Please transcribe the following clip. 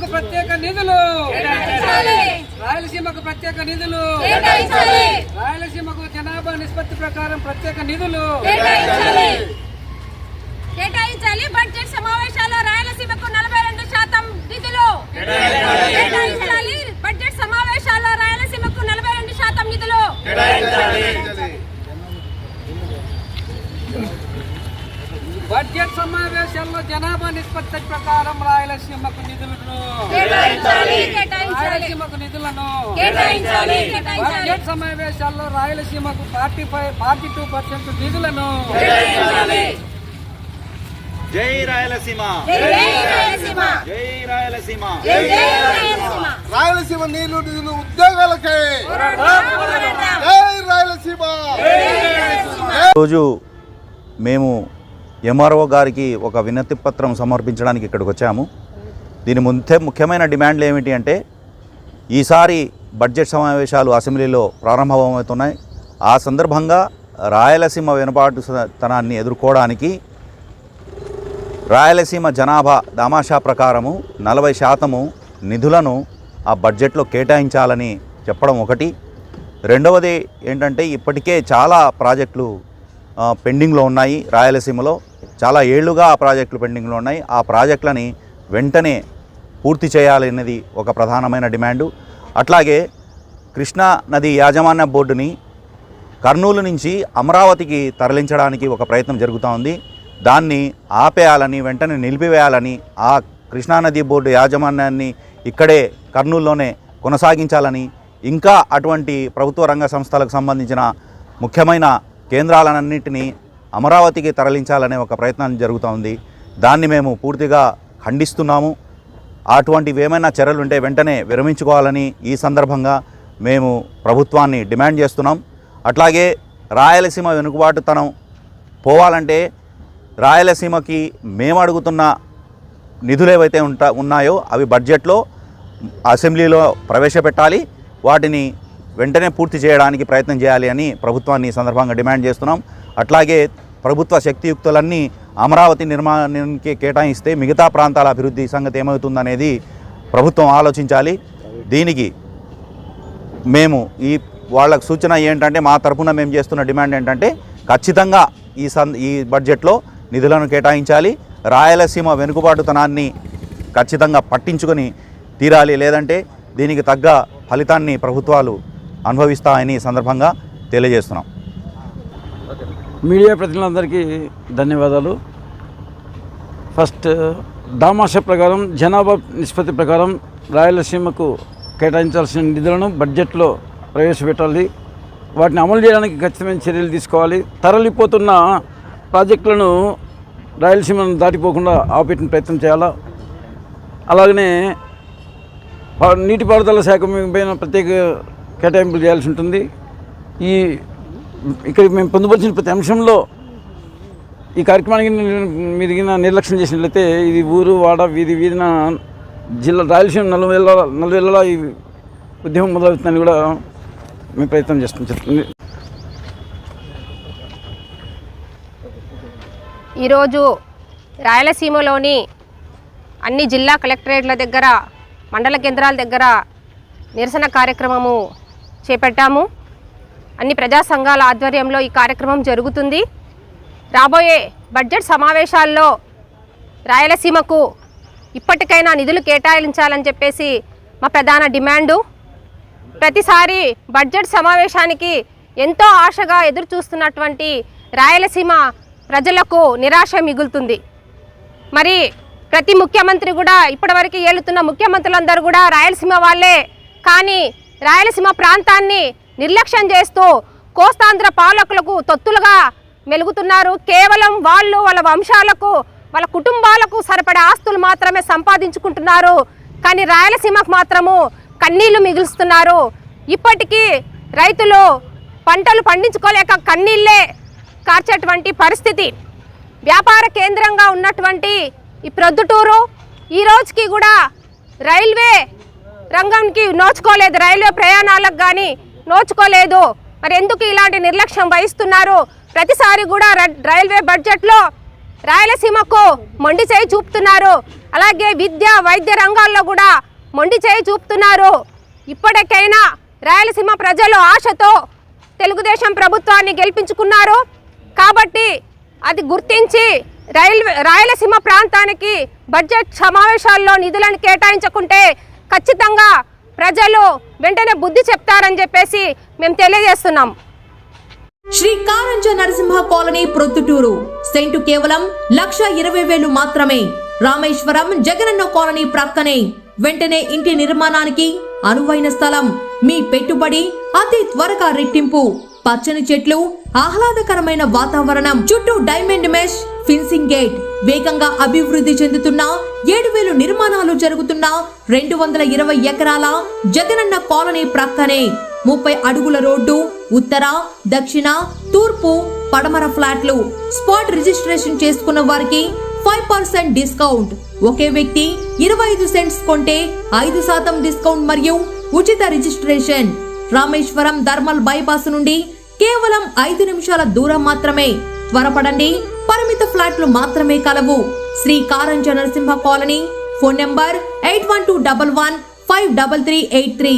రాయలసీమకు ప్రత్యేక నిధులు, రాయలసీమకు ప్రత్యేక నిధులు, రాయలసీమకు జనాభా నిష్పత్తి ప్రకారం ప్రత్యేక నిధులు కేటాయించాలి. బడ్జెట్ సమావేశాల్లో రాయలసీమకు 42% నిధులు కేటాయించాలి. బడ్జెట్ సమావేశాల్లో రాయలసీమకు 42% నిధులు బడ్జెట్ సమావేశాల్లో జనాభా నిష్పత్తి ప్రకారం రాయలసీమకు నిధులను బడ్జెట్ సమావేశాల్లో రాయలసీమకు 42% నిధులను. జై రాయలసీమ, జై రాయలసీమ, రాయలసీమ నీళ్లు నిధులు ఉద్యోగాలకే జై రాయలసీమ. రోజు మేము ఎంఆర్ఓ గారికి ఒక వినతి పత్రం సమర్పించడానికి ఇక్కడికి వచ్చాము. దీని ముఖ్యమైన డిమాండ్లు ఏమిటి అంటే, ఈసారి బడ్జెట్ సమావేశాలు అసెంబ్లీలో ప్రారంభమవుతున్నాయి. ఆ సందర్భంగా రాయలసీమ వెనుబాటుతనాన్ని ఎదుర్కోవడానికి రాయలసీమ జనాభా దామాషా ప్రకారము 40% నిధులను ఆ బడ్జెట్లో కేటాయించాలని చెప్పడం ఒకటి. రెండవది ఏంటంటే, ఇప్పటికే చాలా ప్రాజెక్టులు పెండింగ్లో ఉన్నాయి. రాయలసీమలో చాలా ఏళ్లుగా ఆ ప్రాజెక్టులు పెండింగ్లో ఉన్నాయి. ఆ ప్రాజెక్టులని వెంటనే పూర్తి చేయాలనేది ఒక ప్రధానమైన డిమాండు. అట్లాగే కృష్ణా నది యాజమాన్య బోర్డుని కర్నూలు నుంచి అమరావతికి తరలించడానికి ఒక ప్రయత్నం జరుగుతూ ఉంది. దాన్ని ఆపేయాలని, వెంటనే నిలిపివేయాలని, ఆ కృష్ణానది బోర్డు యాజమాన్యాన్ని ఇక్కడే కర్నూలులోనే కొనసాగించాలని, ఇంకా అటువంటి ప్రభుత్వ రంగ సంస్థలకు సంబంధించిన ముఖ్యమైన కేంద్రాలన్నింటినీ అమరావతికి తరలించాలనే ఒక ప్రయత్నం జరుగుతూ ఉంది. దాన్ని మేము పూర్తిగా ఖండిస్తున్నాము. అటువంటివి ఏమైనా చర్యలు ఉంటే వెంటనే విరమించుకోవాలని ఈ సందర్భంగా మేము ప్రభుత్వాన్ని డిమాండ్ చేస్తున్నాం. అట్లాగే రాయలసీమ వెనుకబాటుతనం పోవాలంటే రాయలసీమకి మేము అడుగుతున్న నిధులు ఏవైతే ఉన్నాయో అవి బడ్జెట్లో అసెంబ్లీలో ప్రవేశపెట్టాలి. వాటిని వెంటనే పూర్తి చేయడానికి ప్రయత్నం చేయాలి అని ప్రభుత్వాన్ని ఈ సందర్భంగా డిమాండ్ చేస్తున్నాం. అట్లాగే ప్రభుత్వ శక్తియుక్తులన్నీ అమరావతి నిర్మాణానికి కేటాయిస్తే మిగతా ప్రాంతాల అభివృద్ధి సంగతి ఏమవుతుందనేది ప్రభుత్వం ఆలోచించాలి. దీనికి మేము వాళ్ళకు సూచన ఏంటంటే, మా తరఫున మేము చేస్తున్న డిమాండ్ ఏంటంటే, ఖచ్చితంగా ఈ బడ్జెట్లో నిధులను కేటాయించాలి. రాయలసీమ వెనుకబాటుతనాన్ని ఖచ్చితంగా పట్టించుకొని తీరాలి. లేదంటే దీనికి తగ్గ ఫలితాన్ని ప్రభుత్వాలు అనుభవిస్తాయని సందర్భంగా తెలియజేస్తున్నాం. మీడియా ప్రతినిధులందరికీ ధన్యవాదాలు. ఫస్ట్, దామాషా ప్రకారం జనాభా నిష్పత్తి ప్రకారం రాయలసీమకు కేటాయించాల్సిన నిధులను బడ్జెట్లో ప్రవేశపెట్టాలి. వాటిని అమలు చేయడానికి ఖచ్చితమైన చర్యలు తీసుకోవాలి. తరలిపోతున్న ప్రాజెక్టులను రాయలసీమను దాటిపోకుండా ఆపేటిన ప్రయత్నం చేయాలా. అలాగనే నీటిపారుదల శాఖ పైన ప్రత్యేక కేటాయింపులు చేయాల్సి ఉంటుంది. ఇక్కడ మేము పొందుపరిచిన ప్రతి అంశంలో ఈ కార్యక్రమానికి మీరు నిర్లక్ష్యం చేసినట్లయితే ఇది ఊరు వాడ వీధిన జిల్లా రాయలసీమ నలువెల్లా ఈ ఉద్యమం మొదలవుతుందని కూడా మేము ప్రయత్నం చేస్తుంది. ఈరోజు రాయలసీమలోని అన్ని జిల్లా కలెక్టరేట్ల దగ్గర, మండల కేంద్రాల దగ్గర నిరసన కార్యక్రమము చేపట్టాము. అన్ని ప్రజా సంఘాల ఆధ్వర్యంలో ఈ కార్యక్రమం జరుగుతుంది. రాబోయే బడ్జెట్ సమావేశాల్లో రాయలసీమకు ఇప్పటికైనా నిధులు కేటాయించాలని చెప్పేసి మా ప్రధాన డిమాండు. ప్రతిసారి బడ్జెట్ సమావేశానికి ఎంతో ఆశగా ఎదురు చూస్తున్నటువంటి రాయలసీమ ప్రజలకు నిరాశ మిగులుతుంది. మరి ప్రతి ముఖ్యమంత్రి కూడా, ఇప్పటివరకు ఏలుతున్న ముఖ్యమంత్రులందరూ కూడా రాయలసీమ వాళ్ళే, కానీ రాయలసీమ ప్రాంతాన్ని నిర్లక్ష్యం చేస్తూ కోస్తాంధ్ర పాలకులకు తొత్తులుగా మెలుగుతున్నారు. కేవలం వాళ్ళు వాళ్ళ వంశాలకు, వాళ్ళ కుటుంబాలకు సరిపడే ఆస్తులు మాత్రమే సంపాదించుకుంటున్నారు. కానీ రాయలసీమకు మాత్రము కన్నీళ్లు మిగులుస్తున్నారు. ఇప్పటికీ రైతులు పంటలు పండించుకోలేక కన్నీళ్ళే కార్చేటువంటి పరిస్థితి. వ్యాపార కేంద్రంగా ఉన్నటువంటి ఈ ప్రొద్దుటూరు ఈ రోజుకి కూడా రైల్వే రంగంకి నోచుకోలేదు, రైల్వే ప్రయాణాలకు కానీ నోచుకోలేదు. మరి ఎందుకు ఇలాంటి నిర్లక్ష్యం వహిస్తున్నారు? ప్రతిసారి కూడా రైల్వే బడ్జెట్లో రాయలసీమకు మొండి చేయి చూపుతున్నారు. అలాగే విద్య వైద్య రంగాల్లో కూడా మొండి చేయి చూపుతున్నారు. ఇప్పటికైనా రాయలసీమ ప్రజలు ఆశతో తెలుగుదేశం ప్రభుత్వాన్ని గెలిపించుకున్నారు. కాబట్టి అది గుర్తించి రాయలసీమ ప్రాంతానికి బడ్జెట్ సమావేశాల్లో నిధులను కేటాయించకుంటే ఖచ్చితంగా ప్రజలు వెంటనే బుద్ధి చెప్తారని చెప్పేసి మేము తెలియజేస్తున్నాం. శ్రీ కారంజ నరసింహ కాలనీ ప్రొద్దుటూరు సెంటు కేవలం 1,20,000 మాత్రమే. రామేశ్వరం జగనన్న కాలనీ ప్రక్కనే. వెంటనే ఇంటి నిర్మాణానికి అనువైన స్థలం. మీ పెట్టుబడి అతి త్వరగా రెట్టింపు. పచ్చని చెట్లు, ఆహ్లాదకరమైన వాతావరణం, చుట్టూ డైమండ్ మెష్ ఫిన్సింగ్ గేట్. వేగంగా అభివృద్ధి చెందుతున్న 7,000 నిర్మాణాలు జరుగుతున్న 220 ఎకరాల జగనన్న కాలనీ ప్రక్కనే 30 అడుగుల రోడ్డు. ఉత్తర, దక్షిణ, తూర్పు, పడమర ఫ్లాట్లు. స్పాట్ రిజిస్ట్రేషన్ చేసుకున్న వారికి 5% డిస్కౌంట్. ఒకే వ్యక్తి 25 సెంట్స్ కొంటే 5% డిస్కౌంట్ మరియు ఉచిత రిజిస్ట్రేషన్. రామేశ్వరం ధర్మల్ బైపాస్ నుండి కేవలం 5 నిమిషాల దూరం మాత్రమే. త్వరపడండి, పరిమిత ఫ్లాట్లు మాత్రమే కలవు. Sri Karanja Narasimha colony. Phone number 8121153383.